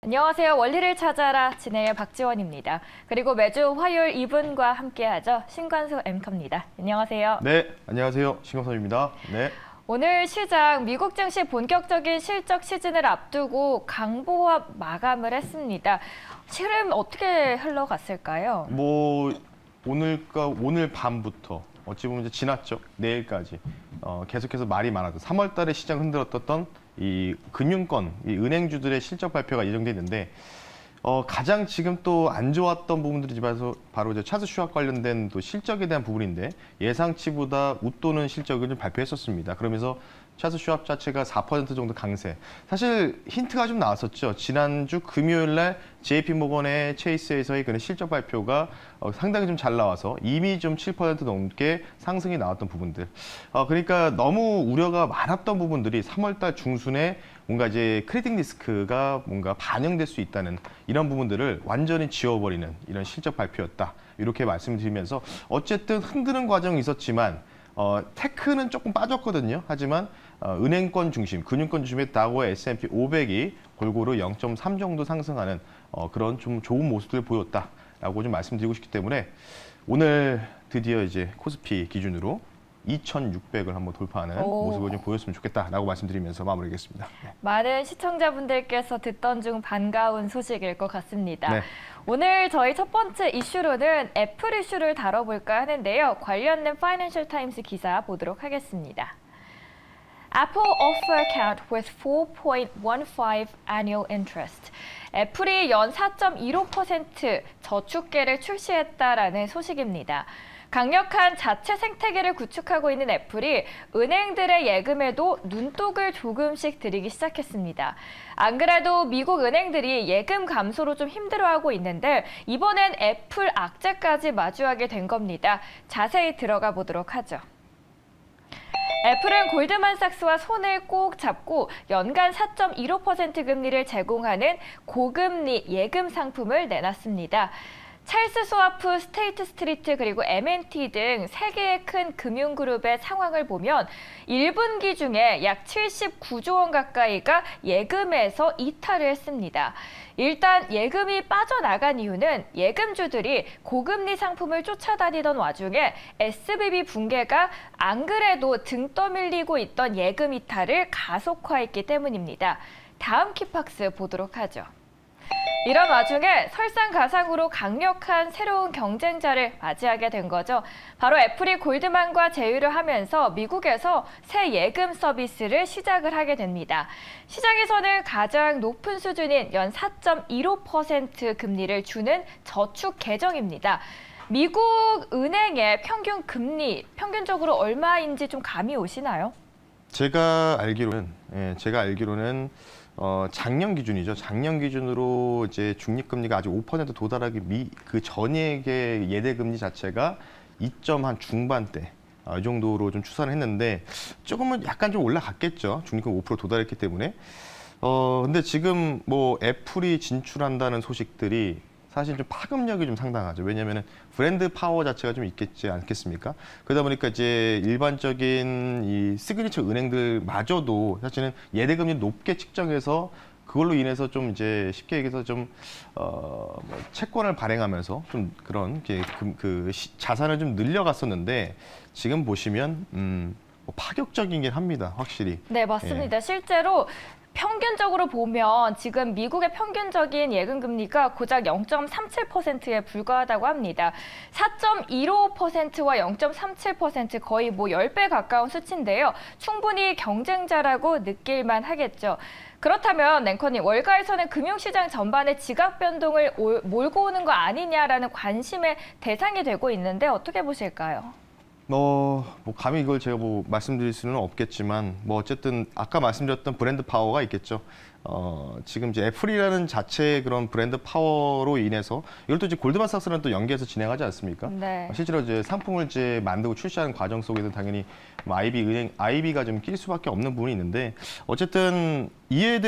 안녕하세요. 원리를 찾아라 진행의 박지원입니다. 그리고 매주 화요일 이분과 함께하죠. 신관수 앵커입니다. 안녕하세요. 네, 안녕하세요. 신관수입니다. 네. 오늘 시장 미국 증시 본격적인 실적 시즌을 앞두고 강보합 마감을 했습니다. 실은 어떻게 흘러갔을까요? 오늘 밤부터 어찌 보면 이제 지났죠. 내일까지 계속해서 말이 많았던 3월 달에 시장 흔들었던 이 금융권, 이 은행주들의 실적 발표가 예정돼 있는데 가장 지금 또 안 좋았던 부분들이 바로 이제 차스 슈왑 관련된 또 실적에 대한 부분인데 예상치보다 웃도는 실적을 좀 발표했었습니다. 그러면서 차스 슈왑 자체가 4% 정도 강세. 사실 힌트가 좀 나왔었죠. 지난주 금요일 날 JP모건의 체이스에서의 그런 실적 발표가 상당히 좀 잘 나와서 이미 좀 7% 넘게 상승이 나왔던 부분들. 그러니까 너무 우려가 많았던 부분들이 3월 달 중순에 뭔가 이제 크레딧 리스크가 뭔가 반영될 수 있다는 이런 부분들을 완전히 지워버리는 이런 실적 발표였다. 이렇게 말씀드리면서 어쨌든 흔드는 과정이 있었지만 테크는 조금 빠졌거든요. 하지만 은행권 중심, 금융권 중심의 다우와 S&P 500이 골고루 0.3 정도 상승하는 그런 좀 좋은 모습을 보였다라고 좀 말씀드리고 싶기 때문에 오늘 드디어 이제 코스피 기준으로 2,600을 한번 돌파하는 모습을 좀 보였으면 좋겠다라고 말씀드리면서 마무리하겠습니다. 네. 많은 시청자분들께서 듣던 중 반가운 소식일 것 같습니다. 네. 오늘 저희 첫 번째 이슈로는 애플 이슈를 다뤄볼까 하는데요. 관련된 파이낸셜 타임스 기사 보도록 하겠습니다. Apple offer account with 4.15 annual interest. 애플이 연 4.15% 저축계를 출시했다라는 소식입니다. 강력한 자체 생태계를 구축하고 있는 애플이 은행들의 예금에도 눈독을 조금씩 들이기 시작했습니다. 안 그래도 미국 은행들이 예금 감소로 좀 힘들어하고 있는데 이번엔 애플 악재까지 마주하게 된 겁니다. 자세히 들어가 보도록 하죠. 애플은 골드만삭스와 손을 꼭 잡고 연간 4.15% 금리를 제공하는 고금리 예금 상품을 내놨습니다. 찰스 스와프, 스테이트 스트리트 그리고 M&T 등 3개의 큰 금융그룹의 상황을 보면 1분기 중에 약 79조 원 가까이가 예금에서 이탈을 했습니다. 일단 예금이 빠져나간 이유는 예금주들이 고금리 상품을 쫓아다니던 와중에 SVB 붕괴가 안 그래도 등 떠밀리고 있던 예금 이탈을 가속화했기 때문입니다. 다음 키박스 보도록 하죠. 이런 와중에 설상가상으로 강력한 새로운 경쟁자를 맞이하게 된 거죠. 바로 애플이 골드만과 제휴를 하면서 미국에서 새 예금 서비스를 시작을 하게 됩니다. 시장에서는 가장 높은 수준인 연 4.15% 금리를 주는 저축 계정입니다. 미국 은행의 평균 금리, 평균적으로 얼마인지 좀 감이 오시나요? 제가 알기로는 작년 기준이죠. 작년 기준으로 이제 중립금리가 아직 5% 도달하기 그 전액의 예대금리 자체가 2점 중반대 이 정도로 좀 추산을 했는데 조금은 약간 좀 올라갔겠죠. 중립금 5% 도달했기 때문에. 근데 지금 뭐 애플이 진출한다는 소식들이 사실 좀 파급력이 좀 상당하죠. 왜냐하면 브랜드 파워 자체가 좀 있겠지 않겠습니까? 그러다 보니까 이제 일반적인 이 시그니처 은행들마저도 사실은 예대금리 높게 측정해서 그걸로 인해서 좀 이제 쉽게 얘기해서 좀 채권을 발행하면서 좀 그런 자산을 좀 늘려갔었는데 지금 보시면 파격적이긴 합니다. 확실히. 네, 맞습니다. 실제로 평균적으로 보면 지금 미국의 평균적인 예금 금리가 고작 0.37%에 불과하다고 합니다. 4.15%와 0.37% 거의 뭐 10배 가까운 수치인데요. 충분히 경쟁자라고 느낄만 하겠죠. 그렇다면 앵커님, 월가에서는 금융시장 전반의 지각 변동을 몰고 오는 거 아니냐라는 관심의 대상이 되고 있는데 어떻게 보실까요? 감히 이걸 제가 말씀드릴 수는 없겠지만, 어쨌든 아까 말씀드렸던 브랜드 파워가 있겠죠. 지금 이제 애플이라는 자체의 그런 브랜드 파워로 인해서 이걸 또 이제 골드만삭스랑 또 연계해서 진행하지 않습니까? 네. 실제로 이제 상품을 이제 만들고 출시하는 과정 속에서 당연히 아이비가 좀 낄 수밖에 없는 부분이 있는데 어쨌든 이해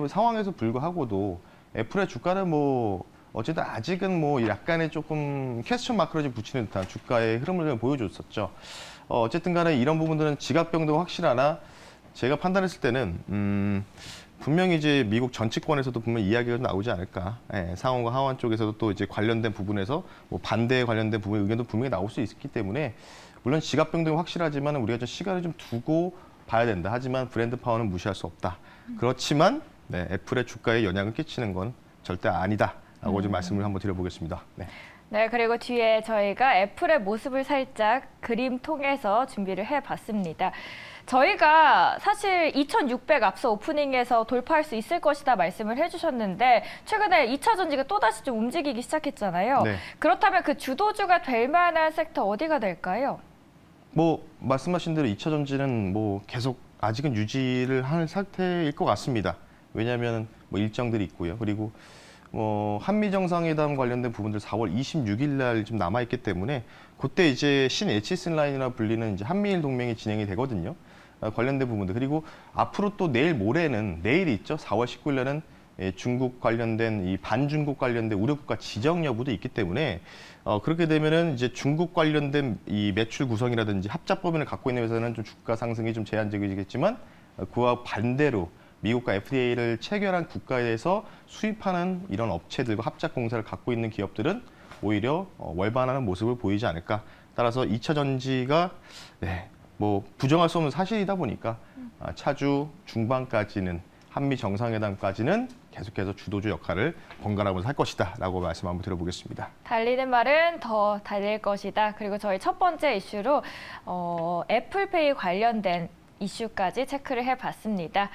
상황에서 불구하고도 애플의 주가는 어쨌든 아직은 약간의 조금 퀘스천 마크를 좀 붙이는 듯한 주가의 흐름을 보여줬었죠. 어쨌든 간에 이런 부분들은 지각 변동은 확실하나 제가 판단했을 때는 분명히 이제 미국 정치권에서도 분명히 이야기가 나오지 않을까. 예, 상원과 하원 쪽에서도 또 이제 관련된 부분에서 뭐 반대에 관련된 부분 의견도 분명히 나올 수 있기 때문에 물론 지갑 변동이 확실하지만 우리가 좀 시간을 좀 두고 봐야 된다. 하지만 브랜드 파워는 무시할 수 없다. 그렇지만 네, 애플의 주가에 영향을 끼치는 건 절대 아니다라고 좀 말씀을 한번 드려보겠습니다. 네. 네, 그리고 뒤에 저희가 애플의 모습을 살짝 그림 통해서 준비를 해봤습니다. 저희가 사실 2600 앞서 오프닝에서 돌파할 수 있을 것이다 말씀을 해주셨는데 최근에 2차 전지가 또다시 좀 움직이기 시작했잖아요. 네. 그렇다면 그 주도주가 될 만한 섹터 어디가 될까요? 뭐 말씀하신 대로 2차 전지는 뭐 계속 아직은 유지를 하는 상태일 것 같습니다. 왜냐하면 뭐 일정들이 있고요. 그리고 한미 정상회담 관련된 부분들 4월 26일 날 좀 남아 있기 때문에 그때 이제 신HS 라인이라 불리는 이제 한미일 동맹이 진행이 되거든요. 관련된 부분들 그리고 앞으로 또 내일 모레는 내일이 있죠. 4월 19일 날은 중국 관련된 이 반중국 관련된 우려국가 지정 여부도 있기 때문에 그렇게 되면은 이제 중국 관련된 이 매출 구성이라든지 합작 법인을 갖고 있는 회사는 좀 주가 상승이 좀 제한적이겠지만 그와 반대로 미국과 FTA를 체결한 국가에서 수입하는 이런 업체들과 합작 공사를 갖고 있는 기업들은 오히려 월반하는 모습을 보이지 않을까. 따라서 2차 전지가 네, 뭐 부정할 수 없는 사실이다 보니까 차주 중반까지는 한미 정상회담까지는 계속해서 주도주 역할을 번갈아가면서 할 것이다 라고 말씀 한번 드려보겠습니다. 달리는 말은 더 달릴 것이다. 그리고 저희 첫 번째 이슈로 애플페이 관련된 이슈까지 체크를 해봤습니다.